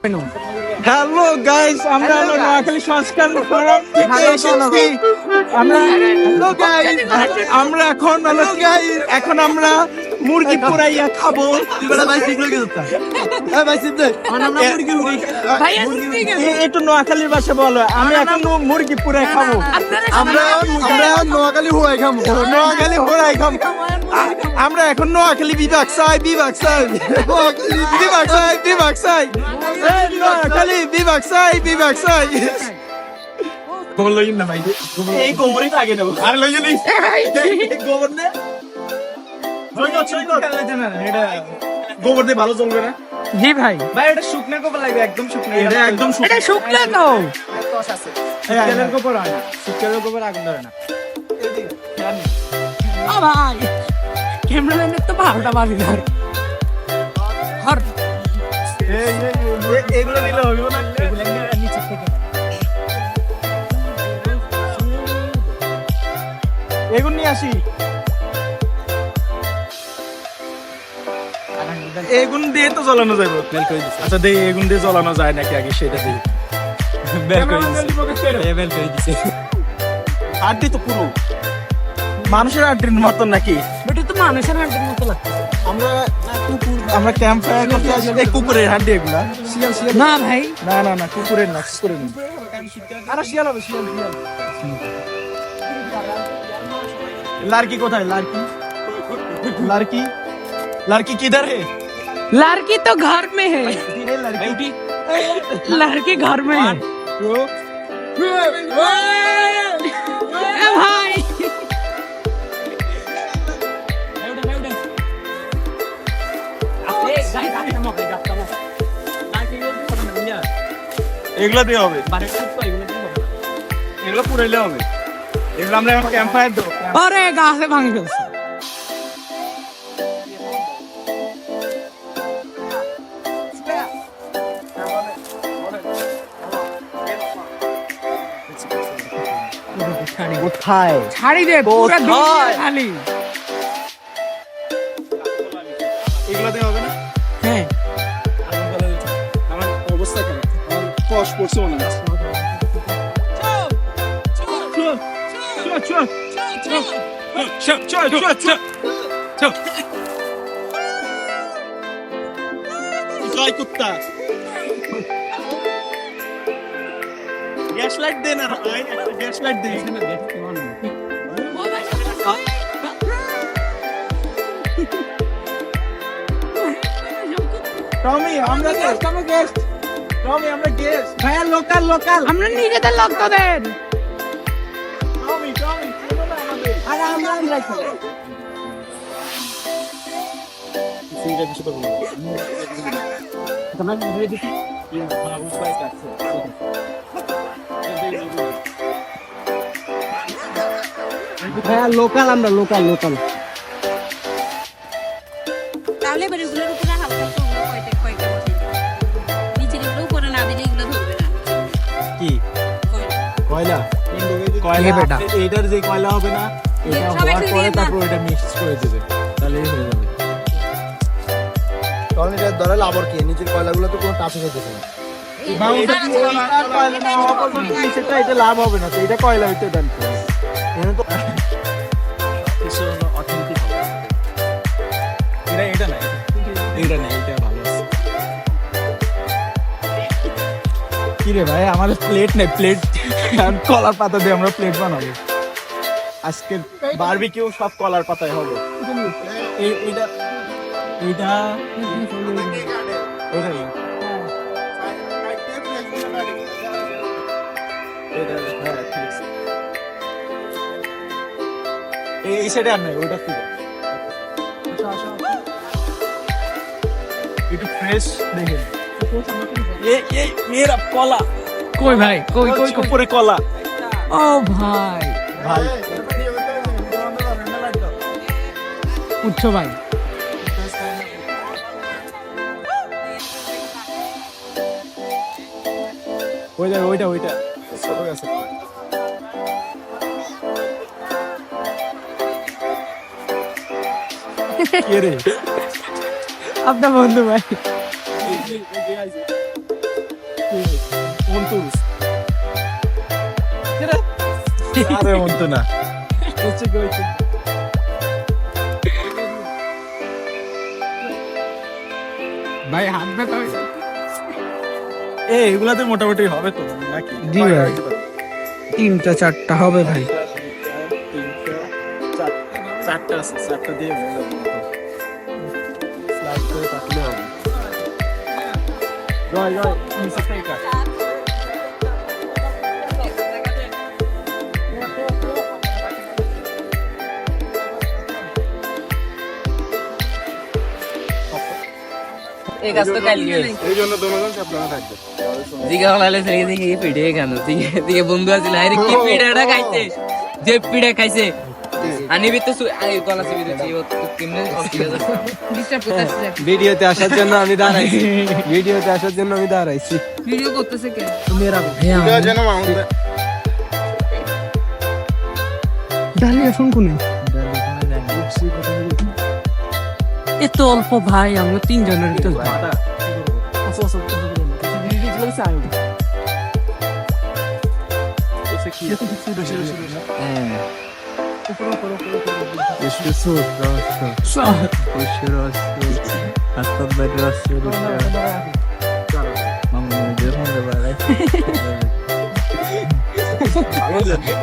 Hello guys, আমরা হলো নোয়াখালী সংস্কার ফোরাম থেকে এসেছি। আমরা এখন আমরা মুরগি পুরাইয়া খাবো। একটু নোয়াখালীর ভাষা বলো। আমি এখন মুরগি পুরাই খাবো। আমরা নোয়াখালী হুয়াই খাবো। নোয়াখালী হুয়াই খাবো। আমরা এখন নোয়াখালী বিভাগ চাই। নোয়াখালী বিভাগ চাই। এই গোবরই থাকে না। আর লই যাবি গোবর নে। গোবর দিয়ে ভালো চলবে না। জি ভাই, এটা শুকনো গোবর লাগবে, একদম শুকনো। এটা একদম এটা শুকনো তো। শুকনো গোবর হয় না। শুকনো গোবর আগুন ধরে না। ও ভাই, ক্যামেরাম্যানের তো 12টা বাজি ধরে। এগুলো নিলে হবে না। নিচে থেকে এগুলো নিয়ে আসি। এগুন দিয়ে তো জ্বলানো যাবে। আচ্ছা দেই, এগুন দিয়ে জ্বলানো যায় নাকি আগে সেটা দিই। আড্ডি তো পুরো মানুষের আড্ডির মতন নাকি? এটা তো মানুষের হাঁটের মতো লাগছে। আমরা ক্যাম্প ফায়ার করতে আসি। এই কুকুরের হাড্ডি এগুলা। না ভাই, না কুকুরের না, কুকুরের না। আরে শিয়াল হবে, শিয়াল। लड़की কোথায়? लड़की किधर है? लड़की तो घर में है। लड़की घर में है। ए भाई, এগুলা দিয়ে হবে। এগুলো পুরাইলে হবে। এগুলো আমরা এখন ক্যাম্প ফায়ার দেবো। अरे গাছে ভাঙি ফেলছে। কোথায়? ছাড়ি দে, পুরো দুনিয়া খালি। এগুলো দিয়ে হবে না? হ্যাঁ, আমার অবস্থা কেমন? আমার কষ পড়ছে মনে হচ্ছে। জয় কুত্তা। গ্যাস লাইট দে না ভাই, একটা গ্যাস লাইট দে। টমি, আমরা গেস্ট। ভাইয়া লোকাল। আমরা নিজেদের লোক তোদের। টমি, শুনো না আমাদের। আরে আমরা সিরিয়াস কিছু করব না। তোমরা ভিডিও দেখি। ভাইয়া লোকাল, আমরা লোকাল। তাহলে এবার এগুলোর উপরে হালকা কয়েকটা বসে নিচের এগুলো উপরে না দিলে এগুলো ধরবে না। কি কয়লা বেটা। এটার যে কয়লা হবে না, এটা সবাই হওয়ার শুধু পরে দিয়ে তারপর এটা মিক্স করে দেবে, তাহলেই হয়ে যাবে। তখন এটা ধরে লাভর কি নিচের কয়লাগুলো তো কোনো টাচ হয়ে যাবে না। এটা লাভ হবে না, তো এটা কয়লা হইতে দেন তো। এখানে তো অথেন্টিক হবে। এটা না, এটা ভালো আছে। কি রে ভাই, আমাদের প্লেট নেই। প্লেট কলার পাতা দিয়ে আমরা প্লেট বানাবো। আজকে বারবিকিউ সব কলার পাতায় হবে। এইটা ওটাই। এই সাইডে আর নাই, ওইটা ঠিক আছে। একটু ফ্রেশ দেখেন। মেয়েরা কলা কই ভাই, কই উপরে কলা। ও ভাই, উঠছো ভাই। ওইটা ছোট গাছে। কে রে? আপনার বন্ধু ভাই। আরে অন্তু না হচ্ছে কি হচ্ছে ভাই হাত ব্যথা হয়েছে। এগুলাতে মোটামুটি হবে তো নাকি জি ভাই। 3টা 4টা হবে ভাই। চারটা আছে, চারটা দিয়ে হয়ে যাবে। স্লাইড করে কাটলে হবে। জয় জয় নিচেটাই কাট। এই কাজ তো কালকে এই জন্য দুজন সাবধানে থাকবে। জিগা হলালে থেকে দেখি পিড়ে কেন দিকে বন্ধু আছিল আরে কি পিড়াটা খাইছে যে পিড়া খাইছে আনিবি তো গলা চিবি দিচ্ছি ও কেমনে ডিস্টার্ব করতেছে। ভিডিওতে আসার জন্য আমি দাঁড়াইছি ভিডিওতে আসার জন্য আমি দাঁড়াইছি ভিডিও করতেছে কে? এটা যেন মাউন্ট ডালিয়া ফোন কোনে? এত অল্প ভাই আমরা 3 জনের তো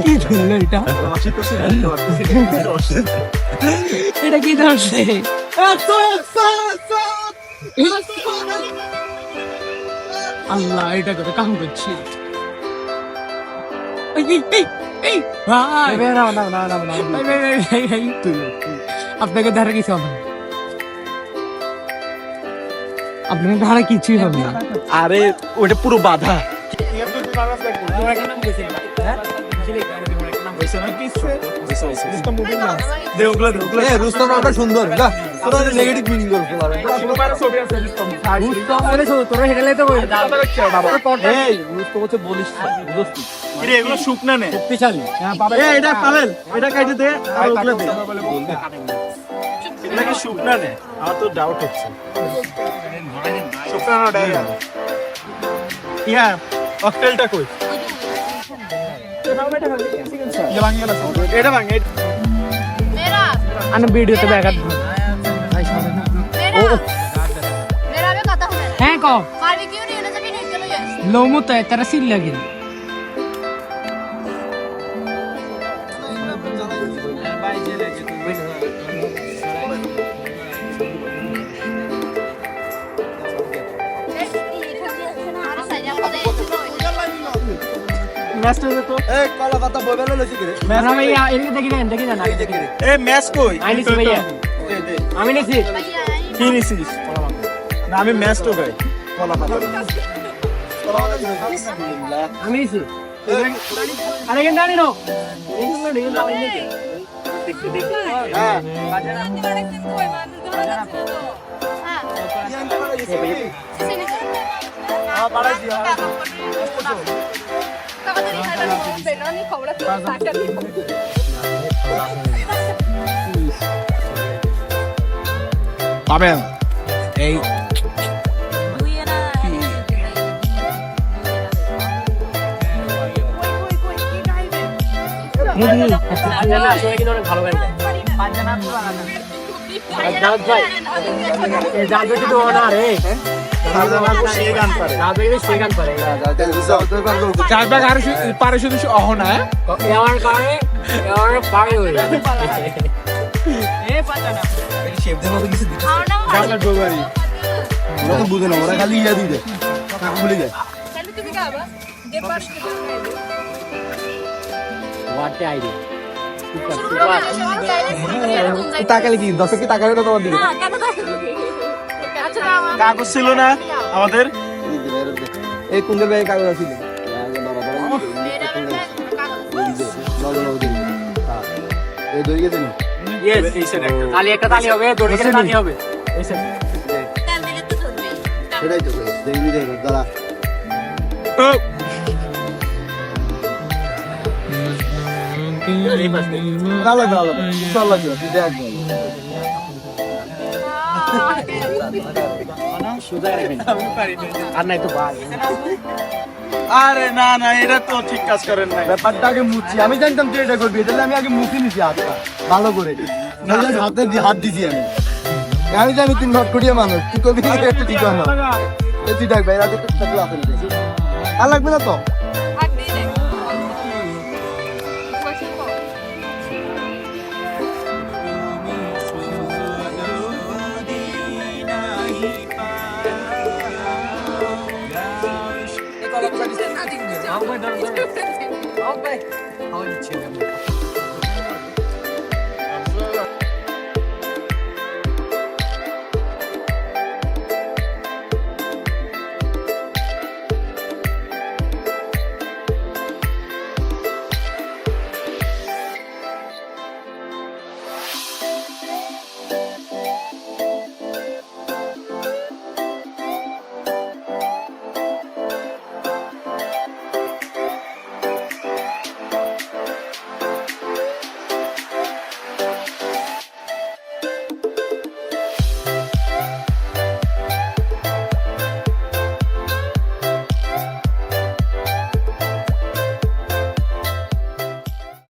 কি ধরলো এটা? এটা কি ধরছে? আল্লাহ এটা করে কাম করছি। আপনাকে ধারা কিছু হবে না, আপনাকে ধারা কিছুই হবে না। আরে ওটা পুরো বাধা। রুস্তম রাউটা সুন্দর না তোরা নেগেটিভ মিনিং করছ তোরা হেগেলে তো রুস্তম হচ্ছে বলিস এগুলো শুকনা নে শক্তিশালী। এটা পাবেল, এটা কাটে দে আর ওগুলো দে। এটা কি শুকনা নে? আমার তো ডাউট হচ্ছে। শুকনা না ডাই ইয়া ককটেলটা কই? এটা ভাঙে मेरा আমি ভিডিওতে ব্যাঘাত मेरा भी खाता हूं হ্যাঁ কও बारबेक्यू नहीं होना चाहिए नहीं चलो यस লোমো তো তারা সিল লাগে। ম্যাচটা দে তো। এই কলা পাতা বইবেলা লইছি কি রে না ভাইয়া এদিকে দেখি না এ ম্যাচ কই? আই নিছি ভাইয়া, আমি নিছি। কি নিছিস? না আমি ম্যাচ তো গাই। কলা পাতা। আমি নিছি। আরে কেন জানি না হ্যাঁ বাড়াই দিও। পাবেন এই ভালো গাড়ি সে গান পারে। সে গান পারে চারবার আর পারে শুধু অহনা। আমার গায়ে আমার পায়ে হয়ে শেফদের মতো কিছু দিতে গানের ডোবারি ওরা তো বুঝে না ওরা খালি ইয়া দিতে কাকু বলে যায় হোয়াট আইডিয়া তাকালে কি দর্শক কি তাকাবে না তোমার দিকে কাগজ ছিল না আমাদের। এই কুন্দর ভাই কাগজ আছিল এই দই গেছে না ইয়েস এই সেট একটা তালি একটা তালি হবে, দড়ি একটা তালি হবে। এই সেট সেটাই তো দেখবি দেখ দাঁড়া ভালো ভালো ভালো দেখ আরে না না, এটা তো ঠিক কাজ করেন না। ব্যাপারটা আগে মুছি, আমি জানতাম তুই এটা করবি, তাহলে আমি আগে মুছি নিছি হাতটা ভালো করে, নাহলে হাতে হাত দিছি আমি। আমি জানি তুই নটকটিয়া মানুষ, তুই করবি একটু ঠিক হয় না। তুই ডাক ভাই, রাতে থাকলে আসেন, আর লাগবে না তো। এই কলা